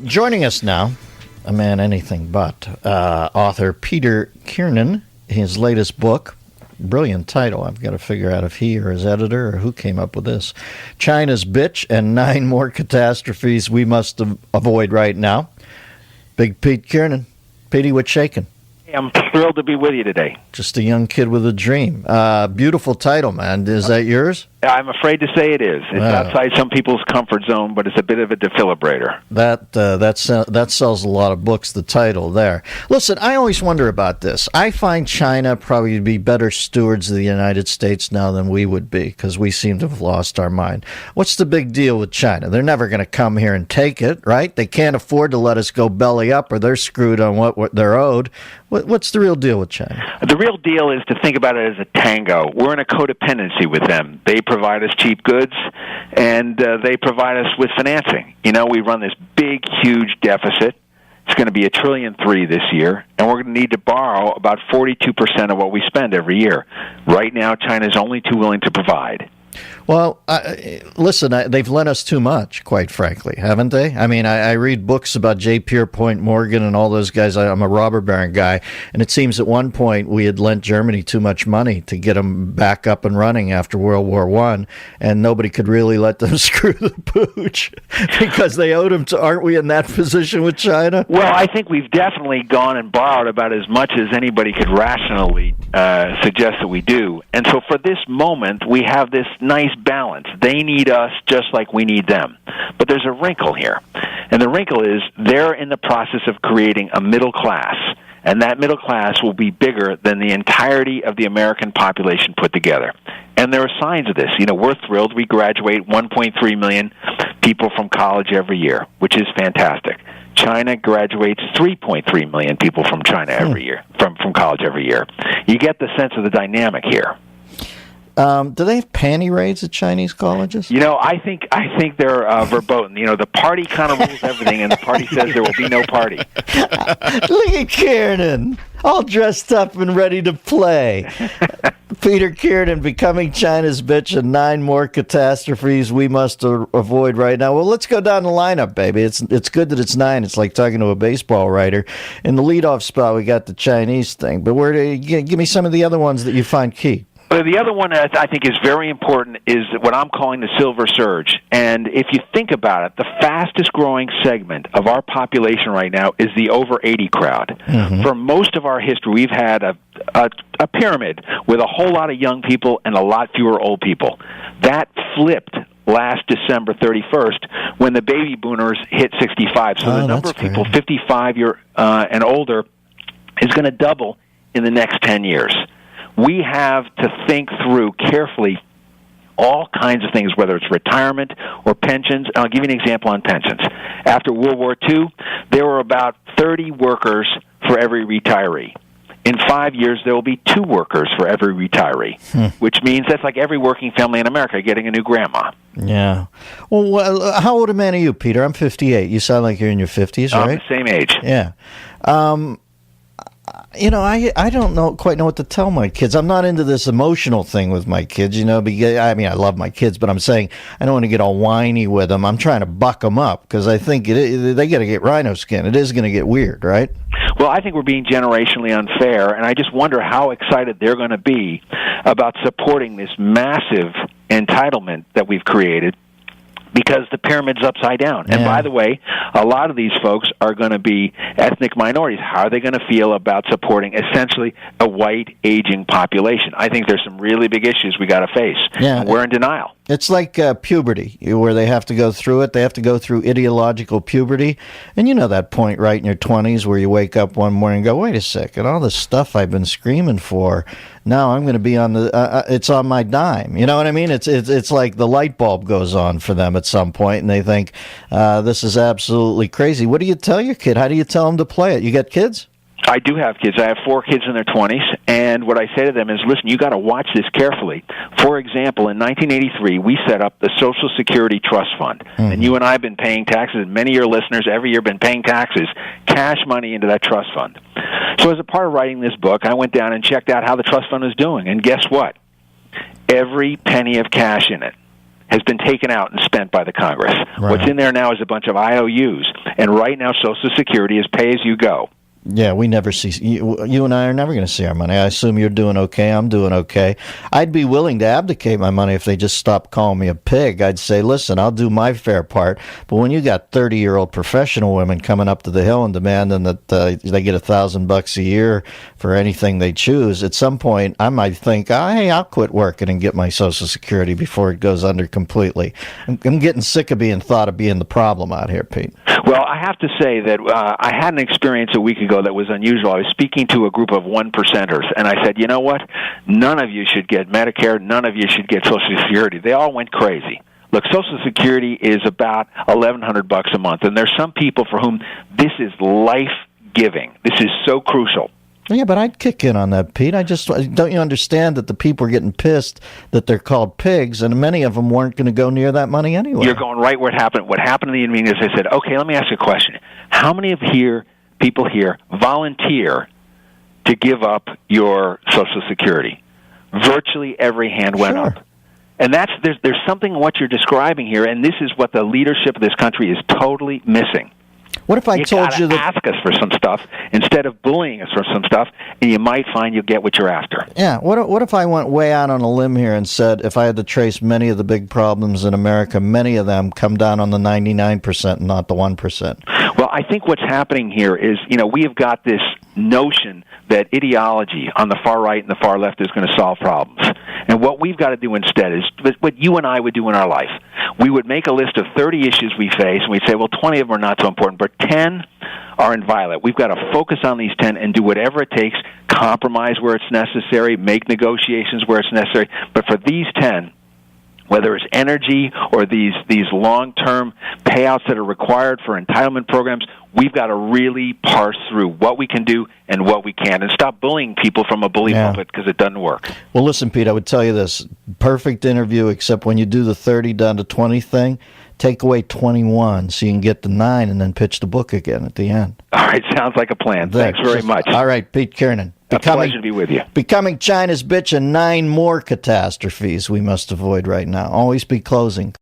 Joining us now, a man anything but, author Peter Kiernan. His latest book, brilliant title. I've got to figure out if he or his editor or who came up with this. China's Bitch and 9 More Catastrophes We Must Avoid Right Now. Big Pete Kiernan. Petey, what's shaking? I'm thrilled to be with you today. Just a young kid with a dream. Beautiful title, man. Is that yours? I'm afraid to say it is. It's outside some people's comfort zone, but it's a bit of a defibrillator. That sells a lot of books, the title there. Listen, I always wonder about this. I find China probably to be better stewards of the United States now than we would be, because we seem to have lost our mind. What's the big deal with China? They're never going to come here and take it, right? They can't afford to let us go belly up, or they're screwed on what they're owed. What's the real deal with China? The real deal is to think about it as a tango. We're in a codependency with them. They provide us cheap goods, and they provide us with financing. You know, we run this big, huge deficit. It's going to be $1.3 trillion this year, and we're going to need to borrow about 42% of what we spend every year. Right now, China's only too willing to provide. Well, listen, they've lent us too much, quite frankly, haven't they? I mean, I read books about J. Pierpont Morgan and all those guys. I'm a robber baron guy, and it seems at one point we had lent Germany too much money to get them back up and running after World War I, and nobody could really let them screw the pooch because they owed them. Aren't we in that position with China? Well, I think we've definitely gone and borrowed about as much as anybody could rationally suggest that we do. And so for this moment, we have this nice balance. They need us just like we need them. But there's a wrinkle here. And the wrinkle is they're in the process of creating a middle class. And that middle class will be bigger than the entirety of the American population put together. And there are signs of this. You know, we're thrilled. We graduate 1.3 million people from college every year, which is fantastic. China graduates 3.3 million people from China every year, from college every year. You get the sense of the dynamic here. Do they have panty raids at Chinese colleges? You know, I think they're verboten. You know, the party kind of rules everything, and the party says there will be no party. Look at Kiernan, all dressed up and ready to play. Peter Kiernan, Becoming China's Bitch and 9 More Catastrophes We Must Avoid Right Now. Well, let's go down the lineup, baby. It's good that it's 9. It's like talking to a baseball writer. In the leadoff spot, we got the Chinese thing. But give me some of the other ones that you find key. The other one that I think is very important is what I'm calling the silver surge. And if you think about it, the fastest growing segment of our population right now is the over 80 crowd. Mm-hmm. For most of our history, we've had a pyramid with a whole lot of young people and a lot fewer old people. That flipped last December 31st when the baby boomers hit 65. So the number of people 55 and older is going to double in the next 10 years. We have to think through carefully all kinds of things, whether it's retirement or pensions. I'll give you an example on pensions. After World War II, there were about 30 workers for every retiree. In 5 years, there will be 2 workers for every retiree, which means that's like every working family in America getting a new grandma. Yeah. Well, how old a man are you, Peter? I'm 58. You sound like you're in your 50s, right? I'm the same age. Yeah. You know, I don't quite know what to tell my kids. I'm not into this emotional thing with my kids, you know, because, I mean, I love my kids, but I'm saying I don't want to get all whiny with them. I'm trying to buck them up because I think they got to get rhino skin. It is going to get weird, right? Well, I think we're being generationally unfair, and I just wonder how excited they're going to be about supporting this massive entitlement that we've created, because the pyramid's upside down. And by the way, a lot of these folks are going to be ethnic minorities. How are they going to feel about supporting essentially a white, aging population? I think there's some really big issues we got to face. Yeah. And we're in denial. It's like puberty, where they have to go through it. They have to go through ideological puberty. And you know that point right in your 20s where you wake up one morning and go, wait a second, all this stuff I've been screaming for, now I'm going to be on it's on my dime. You know what I mean? It's like the light bulb goes on for them at some point, and they think, this is absolutely crazy. What do you tell your kid? How do you tell them to play it? You got kids? I do have kids. I have 4 kids in their 20s, and what I say to them is, listen, you got to watch this carefully. For example, in 1983, we set up the Social Security Trust Fund, and you and I have been paying taxes, and many of your listeners every year have been paying taxes, cash money into that trust fund. So as a part of writing this book, I went down and checked out how the trust fund was doing, and guess what? Every penny of cash in it has been taken out and spent by the Congress. Right. What's in there now is a bunch of IOUs, and right now Social Security is pay as you go. Yeah, we never see, you and I are never going to see our money. I assume you're doing okay. I'm doing okay. I'd be willing to abdicate my money if they just stopped calling me a pig. I'd say, listen, I'll do my fair part. But when you got 30-year-old professional women coming up to the Hill and demanding that they get $1,000 a year for anything they choose, at some point I might think, hey, I'll quit working and get my Social Security before it goes under completely. I'm getting sick of being thought of being the problem out here, Pete. Well, I have to say that I had an experience a week ago that was unusual. I was speaking to a group of 1%ers, and I said, you know what? None of you should get Medicare. None of you should get Social Security. They all went crazy. Look, Social Security is about $1,100 a month, and there's some people for whom this is life-giving. This is so crucial. Yeah, but I'd kick in on that, Pete. Don't you understand that the people are getting pissed that they're called pigs, and many of them weren't going to go near that money anyway? You're going right where it happened. What happened in the meeting is I said, okay, let me ask you a question. How many of people here volunteer to give up your Social Security? Virtually every hand went up. And there's something in what you're describing here, and this is what the leadership of this country is totally missing. What if I told you that... ask us for some stuff instead of bullying us for some stuff, and you might find you'll get what you're after. Yeah, what if I went way out on a limb here and said if I had to trace many of the big problems in America, many of them come down on the 99% and not the 1%? Well, I think what's happening here is, we have got this notion that ideology on the far right and the far left is going to solve problems. And what we've got to do instead is what you and I would do in our life. We would make a list of 30 issues we face, and we'd say, well, 20 of them are not so important, but 10 are inviolate. We've got to focus on these 10 and do whatever it takes, compromise where it's necessary, make negotiations where it's necessary. But for these 10, whether it's energy or these long-term payouts that are required for entitlement programs, we've got to really parse through what we can do and what we can't, and stop bullying people from a bully pulpit because it doesn't work. Well, listen, Pete, I would tell you this. Perfect interview, except when you do the 30 down to 20 thing, take away 21 so you can get the 9 and then pitch the book again at the end. All right, sounds like a plan. Thanks very much. All right, Pete Kiernan. A pleasure to be with you. Becoming China's bitch and 9 more catastrophes we must avoid right now. Always be closing.